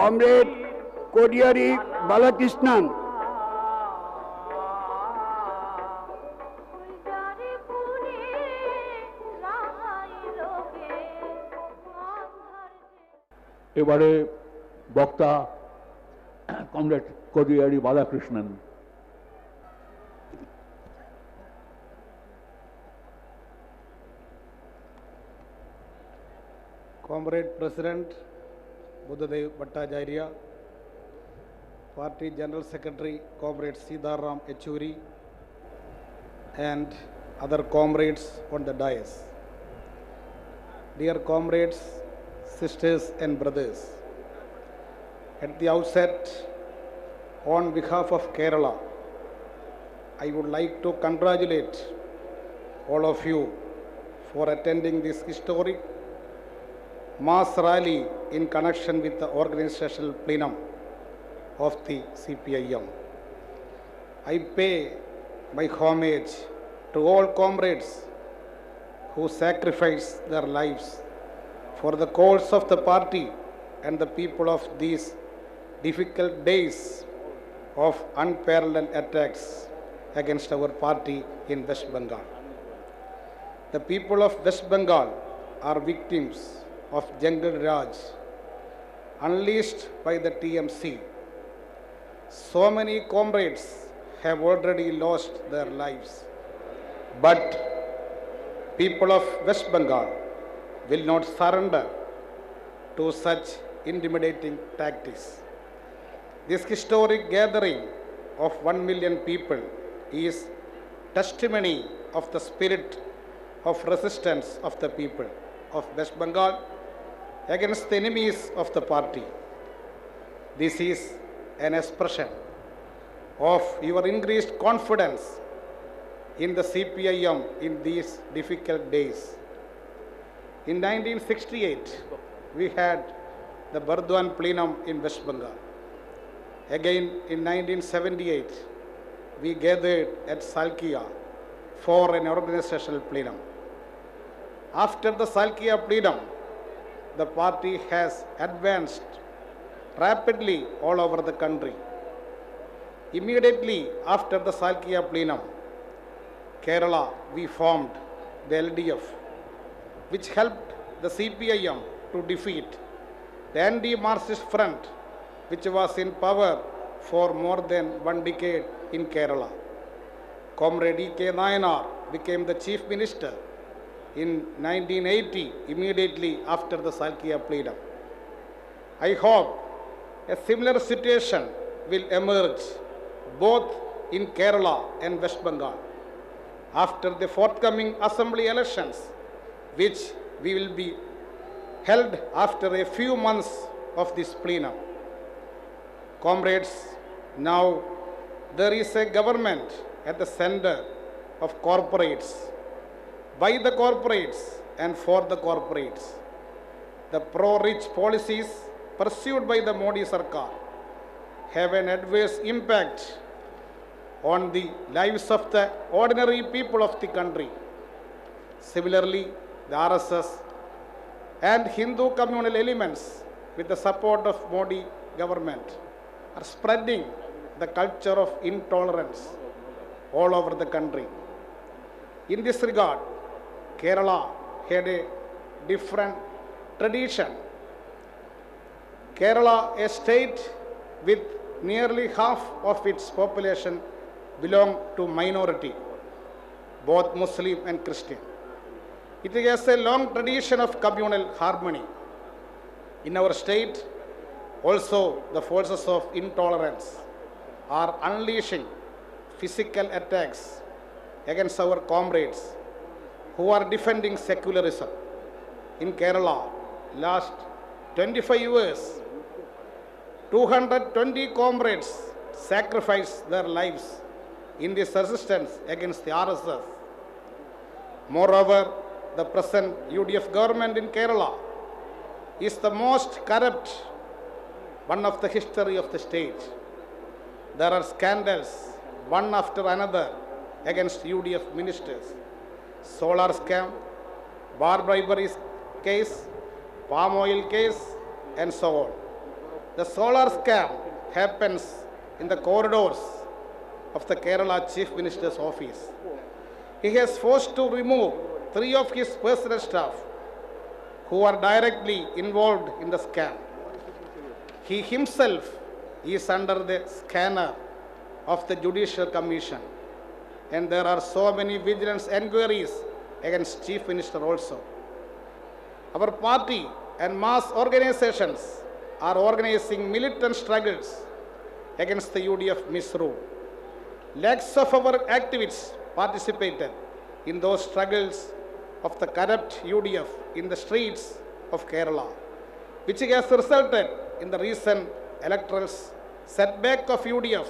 Comrade KODIYERI Balakrishnan. এবারে বক্তা comrade Kodiyeri Balakrishnan. Comrade President Buddhadev Bhattacharya, Party General Secretary Comrade Sidaram Yechuri, and other comrades on the dais. Dear comrades, sisters and brothers, at the outset, on behalf of Kerala, I would like to congratulate all of you for attending this historic mass rally in connection with the organizational plenum of the CPIM. I pay my homage to all comrades who sacrifice their lives for the cause of the party and the people of these difficult days of unparalleled attacks against our party in West Bengal. The people of West Bengal are victims of Jungle Raj unleashed by the TMC. So many comrades have already lost their lives, but people of West Bengal will not surrender to such intimidating tactics. This historic gathering of 1 million people is testimony of the spirit of resistance of the people of West Bengal against the enemies of the party. This is an expression of your increased confidence in the CPIM in these difficult days. In 1968, we had the Bardwan Plenum in West Bengal. Again, in 1978, we gathered at Salkia for an organizational plenum. After the Salkia Plenum, the party has advanced rapidly all over the country. Immediately after the Salkia Plenum, Kerala, we formed the LDF, which helped the CPIM to defeat the anti-Marxist front, which was in power for more than 1 decade in Kerala. Comrade E.K. Nayanar became the chief minister in 1980, immediately after the Salkia Plenum. I hope a similar situation will emerge both in Kerala and West Bengal after the forthcoming assembly elections, which we will be held after a few months of this plenum. Comrades, now there is a government at the center of corporates, by the corporates and for the corporates. The pro-rich policies pursued by the Modi Sarkar have an adverse impact on the lives of the ordinary people of the country. Similarly, the RSS and Hindu communal elements, with the support of Modi government, are spreading the culture of intolerance all over the country. In this regard, Kerala had a different tradition. Kerala, a state with nearly half of its population belong to minority, both Muslim and Christian. It has a long tradition of communal harmony. In our state, also the forces of intolerance are unleashing physical attacks against our comrades who are defending secularism. In Kerala, last 25 years, 220 comrades sacrificed their lives in this resistance against the RSS. Moreover, the present UDF government in Kerala is the most corrupt one of the history of the state. There are scandals, one after another, against UDF ministers. Solar scam, bar bribery case, palm oil case, and so on. The solar scam happens in the corridors of the Kerala Chief Minister's office. He has forced to remove 3 of his personal staff who are directly involved in the scam. He himself is under the scanner of the Judicial Commission, and there are so many vigilance enquiries against Chief Minister also. Our party and mass organizations are organizing militant struggles against the UDF misrule. Lakhs of our activists participated in those struggles of the corrupt UDF in the streets of Kerala, which has resulted in the recent electoral setback of UDF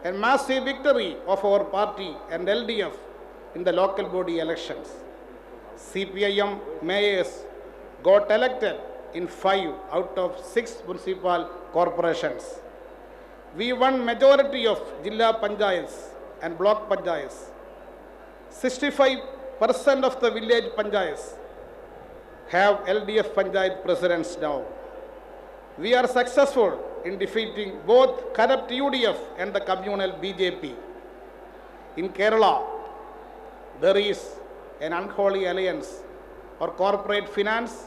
and massive victory of our party and LDF in the local body elections. CPIM mayors got elected in 5 out of 6 municipal corporations. We won majority of Jilla Panchayats and Block Panchayats. 65% of the village Panchayats have LDF Panchayat presidents now. We are successful in defeating both corrupt UDF and the communal BJP. In Kerala, there is an unholy alliance or corporate finance.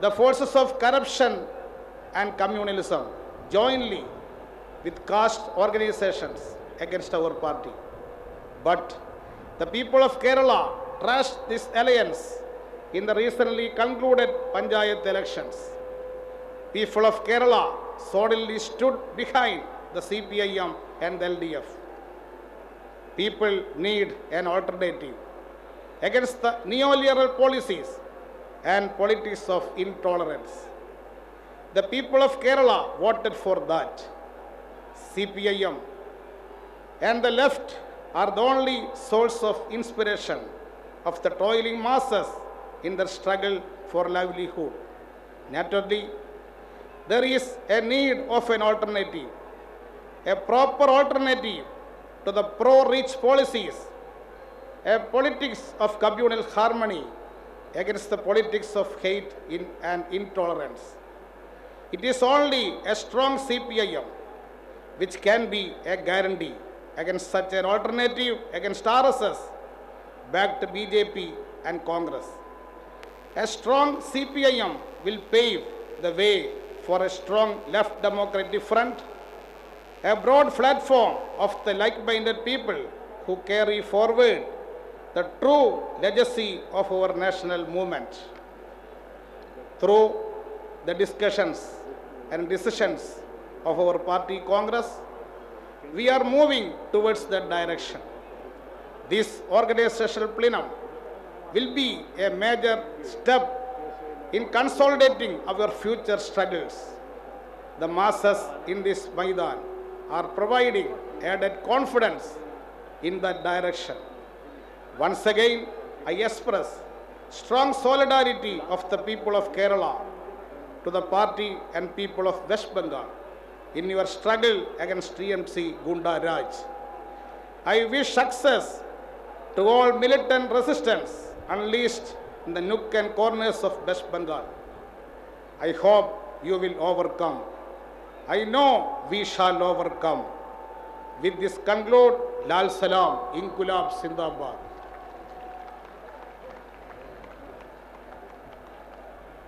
The forces of corruption and communalism jointly with caste organizations against our party. But the people of Kerala trashed this alliance in the recently concluded Panchayat elections. People of Kerala solidly stood behind the CPIM and the LDF. People need an alternative against the neoliberal policies and politics of intolerance. The people of Kerala voted for that. CPIM and the left are the only source of inspiration of the toiling masses in their struggle for livelihood. Naturally, there is a need of an alternative, a proper alternative to the pro-rich policies, a politics of communal harmony against the politics of hate and intolerance. It is only a strong CPIM which can be a guarantee against such an alternative against RSS, backed BJP and Congress. A strong CPIM will pave the way for a strong left democratic front, a broad platform of the like-minded people who carry forward the true legacy of our national movement. Through the discussions and decisions of our party Congress, we are moving towards that direction. This organizational plenum will be a major step in consolidating our future struggles. The masses in this Maidan are providing added confidence in that direction. Once again, I express strong solidarity of the people of Kerala to the party and people of West Bengal in your struggle against TMC Gunda Raj. I wish success to all militant resistance unleashed in the nook and corners of West Bengal. I hope you will overcome. I know we shall overcome. With this conclude, Lal Salam, Inkulab Zindabad.